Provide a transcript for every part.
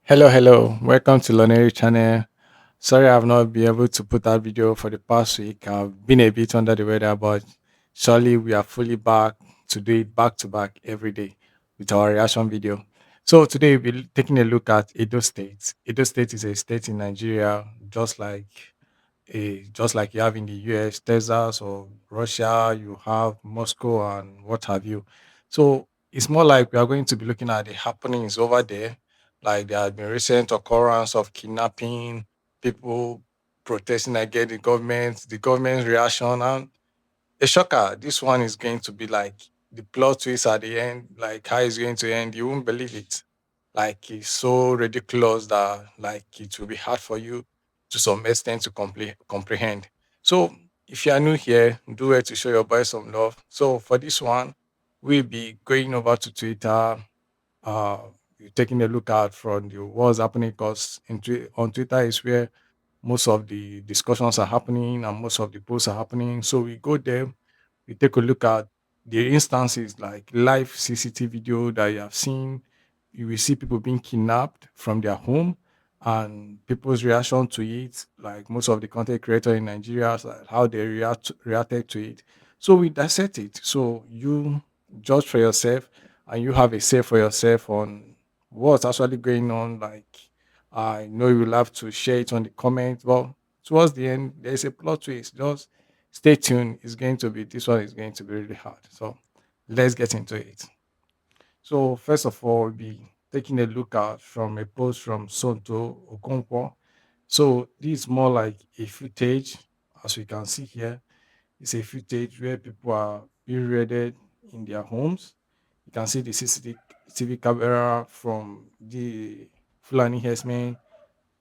Hello. Welcome to Lonely channel. Sorry I've not been able to put that video for the past week. I've been a bit under the weather, but surely we are fully back to do it back to back every day with our reaction video. So today we'll be taking a look at Edo State. Edo State is a state in Nigeria, just like you have in the US, Texas or Russia, you have Moscow and what have you. So it's more like we are going to be looking at the happenings over there. Like there have been recent occurrence of kidnapping, people protesting against the government's reaction, and a shocker. This one is going to be like the plot twist at the end, like how it's going to end. You won't believe it. Like it's so ridiculous that like it will be hard for you to some extent to comprehend. So if you are new here, do it to show your boy some love. So for this one, we'll be going over to Twitter, uh, you're taking a look at from the what's happening because on Twitter is where most of the discussions are happening and most of the posts are happening. So we go there, we take a look at the instances like live CCTV video that you have seen. You will see people being kidnapped from their home and people's reaction to it. Like most of the content creators in Nigeria, like how they reacted to it. So we dissect it. So you judge for yourself and you have a say for yourself on what's actually going on. Like I know you will have to share it on the comments, but towards the end, there's a plot twist. Just stay tuned. This one is going to be really hard. So let's get into it. So first of all, we'll be taking a look at from a post from Sonto Okonkwo. So this is more like a footage, as we can see here. It's a footage where people are being raided in their homes. You can see the CCTV camera from the Fulani herdsmen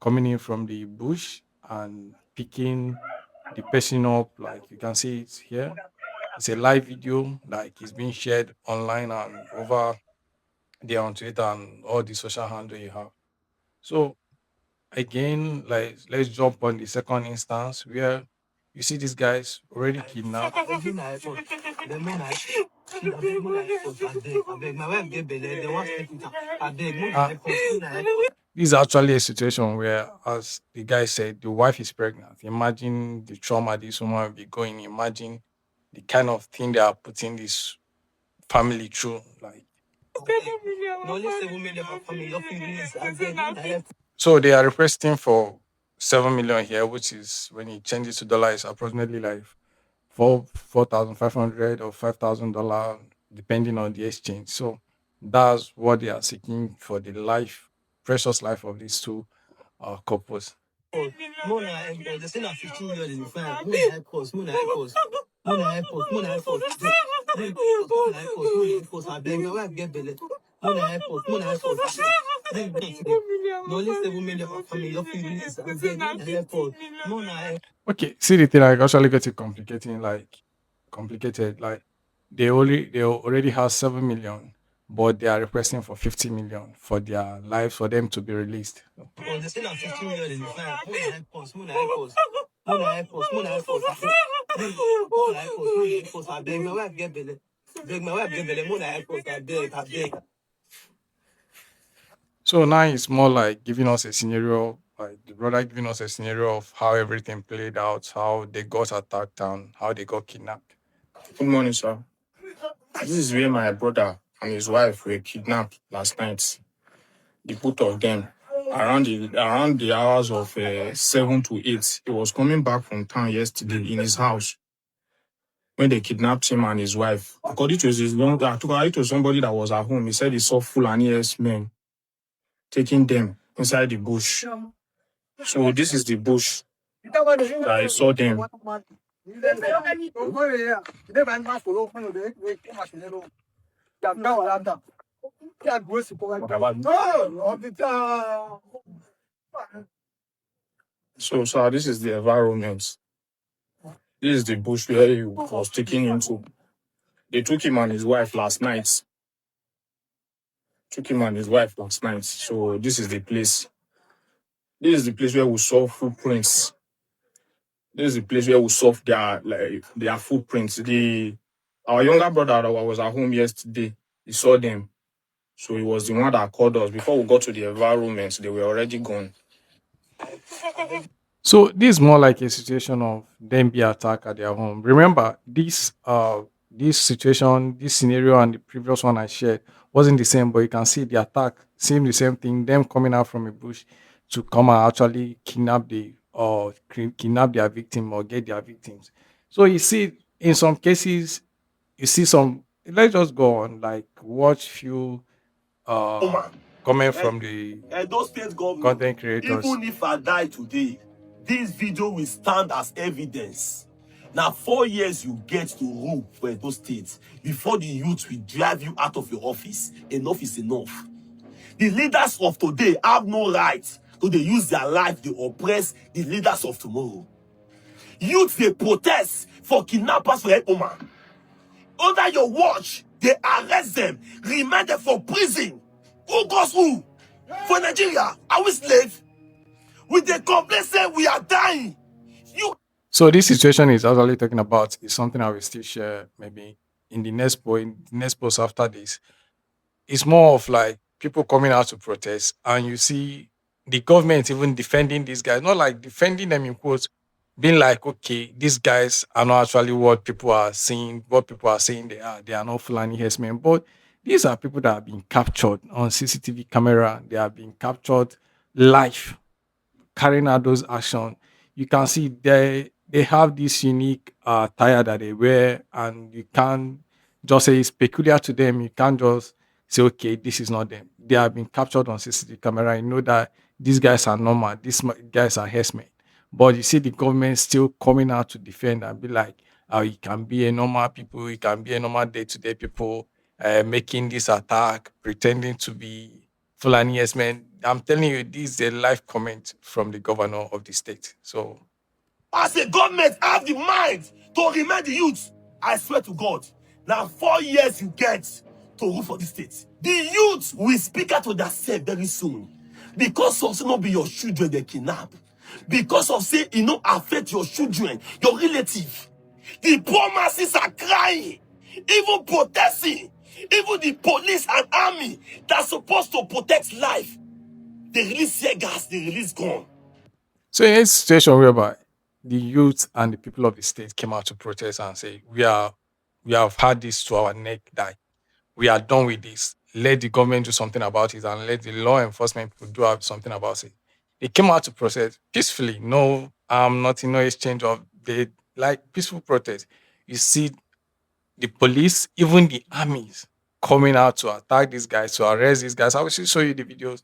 coming in from the bush and picking the person up. Like you can see it here. It's a live video, like it's being shared online and over there on Twitter and all the social handle you have. So again, like let's jump on the second instance where you see these guys already kidnapped. Uh, this is actually a situation where, as the guy said, the wife is pregnant. Imagine the trauma this woman will be going. Imagine the kind of thing they are putting this family through. Like, so they are requesting for 7 million here, which is when you change it to dollar, is approximately like 4,500 or $5,000, depending on the exchange. So that's what they are seeking for the life, precious life of these two couples. Okay, see the thing like actually get it complicated. Like they already have 7 million, but they are requesting for 50 million for their lives for them to be released. So now it's more like giving us a scenario, like the brother giving us a scenario of how everything played out, how they got attacked and how they got kidnapped. Good morning, sir. This is where my brother and his wife were kidnapped last night. The both of them around the hours of 7 to 8. He was coming back from town yesterday in his house when they kidnapped him and his wife. According to somebody that was at home, he said he saw Fulani men taking them inside the bush. So this is the bush that I saw them. So this is the environment. This is the bush where he was taken into. They took him and his wife last night. So this is the place. This is the place where we saw footprints. This is the place where we saw their footprints. Our younger brother that was at home yesterday, he saw them. So he was the one that called us. Before we got to the environment, they were already gone. So this is more like a situation of them be attacked at their home. Remember, this situation, this scenario, and the previous one I shared wasn't the same, but you can see the attack, same the same thing. Them coming out from a bush to come and actually kidnap kidnap their victim or get their victims. So you see, in some cases, you see some. Let's just go on, like watch few uh Woman, comment eh, from the Edo State government, content creators. even if I die today, this video will stand as evidence. Now, 4 years you get to rule for Edo State before the youth will drive you out of your office. Enough is enough. The leaders of today have no right to they use their life to oppress the leaders of tomorrow. Youth they protest for kidnappers for help woman. Under your watch, they arrest them, remand them for prison. Who goes who? For Nigeria, are we slaves? With the complaint saying we are dying. You So this situation is actually talking about is something I will still share maybe in the next point, in the next post after this. It's more of like people coming out to protest, and you see the government even defending these guys, not like defending them in quotes, being like, okay, these guys are not actually what people are saying, what people are saying they are. They are not Fulani herdsmen, but these are people that have been captured on CCTV camera. They have been captured live carrying out those actions. You can see they have this unique attire that they wear, and you can't just say it's peculiar to them. You can't just say, okay, this is not them. They have been captured on CCTV camera. You know that these guys are normal, guys are herdsmen. But you see the government still coming out to defend and be like, it can be a normal people, it can be a normal day-to-day people making this attack, pretending to be Fulani, yes, man. I'm telling you, this is a live comment from the governor of the state. So as a government have the mind to remind the youth. I swear to God, now 4 years you get to rule for the state. The youth will speak out to themselves very soon. Because of say not be your children they kidnap. Because of say it not affect your children, your relative. The poor masses are crying, even protesting. Even the police and army that's supposed to protect life, they release tear gas, they release gun. So in a situation whereby the youth and the people of the state came out to protest and say, we have had this to our neck that we are done with this. Let the government do something about it and let the law enforcement people do have something about it. They came out to protest peacefully, no nothing, no exchange of they like peaceful protest. You see the police, even the armies coming out to attack these guys, to arrest these guys. I will still show you the videos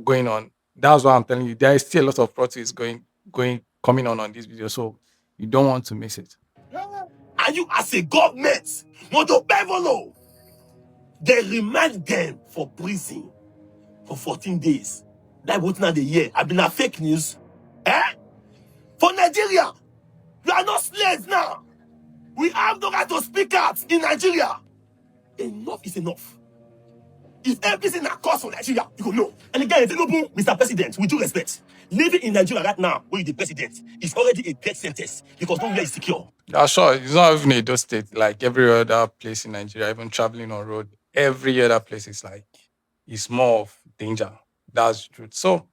going on. That's why I'm telling you, there is still a lot of protests coming on this video. So you don't want to miss it. And you as a government, Moto Bevolo, they remand them for prison for 14 days. That was not the year. I've been a fake news. Eh? For Nigeria, we are not slaves now. We have the right to speak out in Nigeria. Enough is enough. If everything that costs for Nigeria, you go know. And again, Tinubu, Mr. President, with due respect, living in Nigeria right now, where you're the president, is already a death sentence because nowhere is secure. Yeah, sure. It's not even a Edo state, like every other place in Nigeria, even traveling on road, every other place is like it's more of danger. That's the truth. So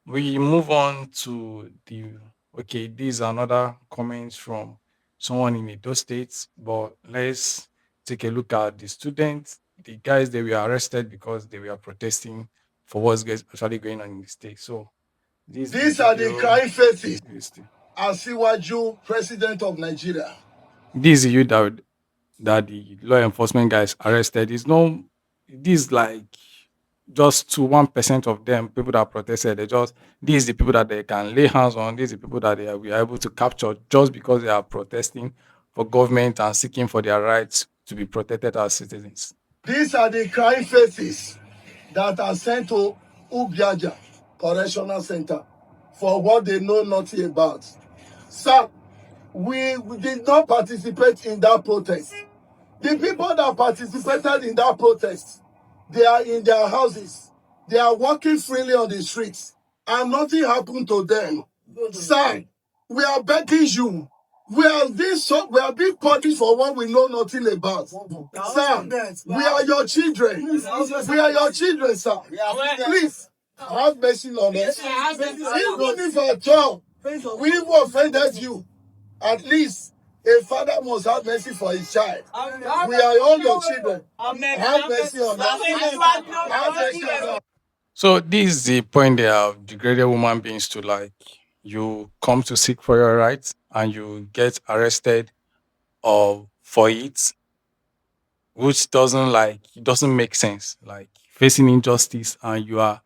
we move on to the okay, these are another comments from someone in those states, but let's take a look at the students, the guys they were arrested because they were protesting for actually going on in the state. So this is the These are the video. crying faces. This Asiwaju, President of Nigeria. is the youth that the law enforcement guys arrested. Is no this like just to 1% of them people that protested. They just these the people that they can lay hands on. These the people that we are able to capture just because they are protesting for government and seeking for their rights to be protected as citizens. These are the crying faces that are sent to Ubiaja Correctional Center for what they know nothing about. Sir, we did not participate in that protest. The people that participated in that protest, they are in their houses. They are walking freely on the streets, and nothing happened to them. Sir, we are begging you. We are being punished for what we know nothing about. Sir, we are your children. We are your children, sir. Please have mercy on us. Even if at all we even offended you, at least a father must have mercy for his child. We are all your children. Have mercy on us. Have mercy on us. So this is the point they have degraded human beings to, like, you come to seek for your rights and you get arrested or for it, which doesn't, like, it doesn't make sense. Like, facing injustice and you are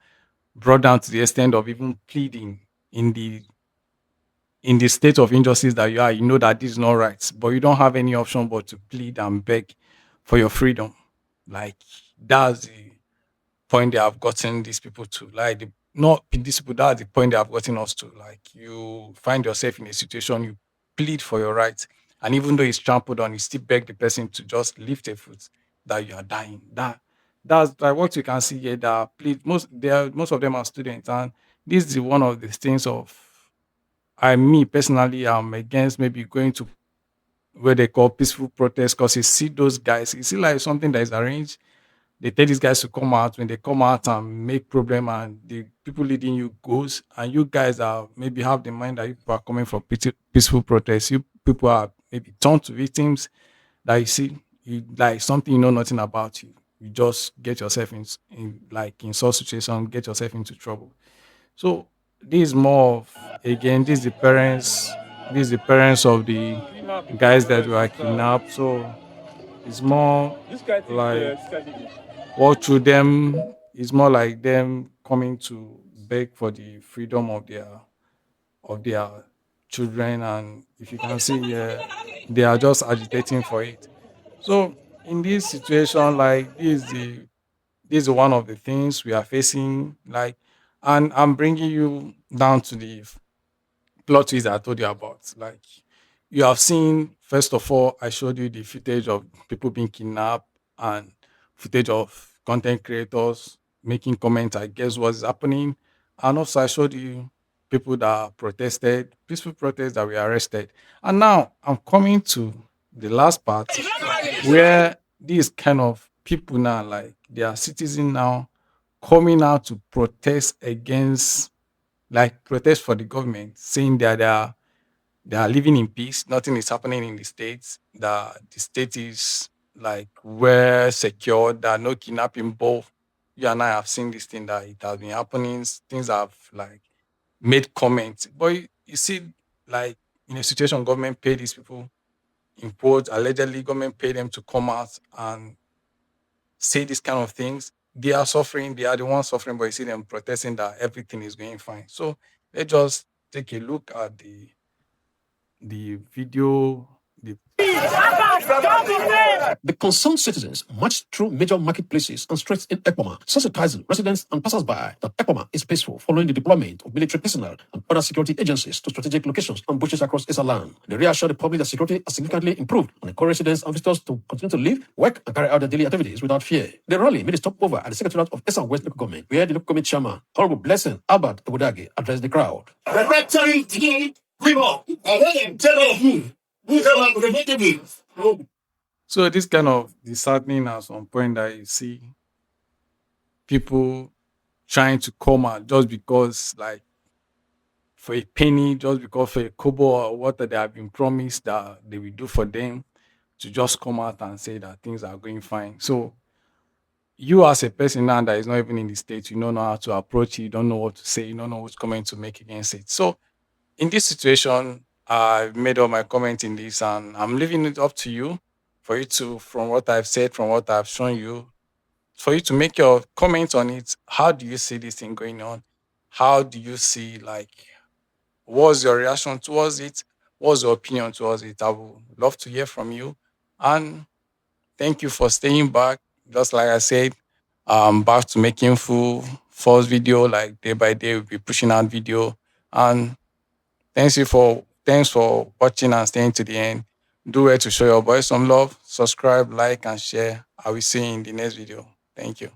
brought down to the extent of even pleading in the state of injustice that you are, you know that this is not right, but you don't have any option but to plead and beg for your freedom. Like, that's the point they have gotten these people to. Like, not these people, that's the point they have gotten us to. Like, you find yourself in a situation, you plead for your rights, and even though it's trampled on, you still beg the person to just lift a foot that you are dying. That's like what you can see here. That plead most of them are students, and this is one of the things of, I me personally am against maybe going to where they call peaceful protest, because you see those guys, you see like something that is arranged. They tell these guys to come out. When they come out and make problem, and the people leading you goes, and you guys are maybe have the mind that you people are coming for peaceful protest. You people are maybe turned to victims that you see, you like something you know nothing about. You just get yourself in like in such situation, get yourself into trouble. So this is more of, again, this is the parents of the guys that were kidnapped. So it's more like what through them, it's more like them coming to beg for the freedom of their children. And if you can see, yeah, they are just agitating for it. So in this situation, like, this is one of the things we are facing. Like, and I'm bringing you down to the plot twist that I told you about. Like, you have seen, first of all, I showed you the footage of people being kidnapped and footage of content creators making comments, I guess, what's happening. And also, I showed you people that protested, peaceful protests that were arrested. And now I'm coming to the last part where these kind of people now, like, they are citizens now coming out to protest against, like, protest for the government, saying that they are living in peace. Nothing is happening in the states. That the state is like well secure. That no kidnapping. Both you and I have seen this thing that it has been happening. Things have like made comments, but you see, like, in a situation, government pay these people, in quotes, allegedly government pay them to come out and say these kind of things. They are suffering. They are the ones suffering, but you see them protesting that everything is going fine. So let's just take a look at the video. The The concerned citizens marched through major marketplaces and streets in Ekpoma, sensitizing residents and passers-by that Ekpoma is peaceful following the deployment of military personnel and other security agencies to strategic locations and bushes across Esa land. They reassured the public that security has significantly improved and encourage residents and visitors to continue to live, work, and carry out their daily activities without fear. The rally made a stopover at the Secretariat of Esa West Local Government, where the local government chairman, Honorable Blessing Albert Ebudagi, addressed the crowd. So this kind of disheartening at some point that you see people trying to come out just because, like, for a penny, just because for a kobo or what they have been promised that they will do for them, to just come out and say that things are going fine. So you, as a person now that is not even in the state, you don't know how to approach it, you don't know what to say, you don't know which comment to make against it. So in this situation, I've made all my comments in this, and I'm leaving it up to you for you to, from what I've said, from what I've shown you, for you to make your comments on it. How do you see this thing going on? How do you see, like, what's your reaction towards it? What's your opinion towards it? I would love to hear from you. And thank you for staying back. Just like I said, back to making full first video, like day by day, we'll be pushing out video. And thanks for watching and staying to the end. Do well to show your boys some love, subscribe, like, and share. I will see you in the next video. Thank you.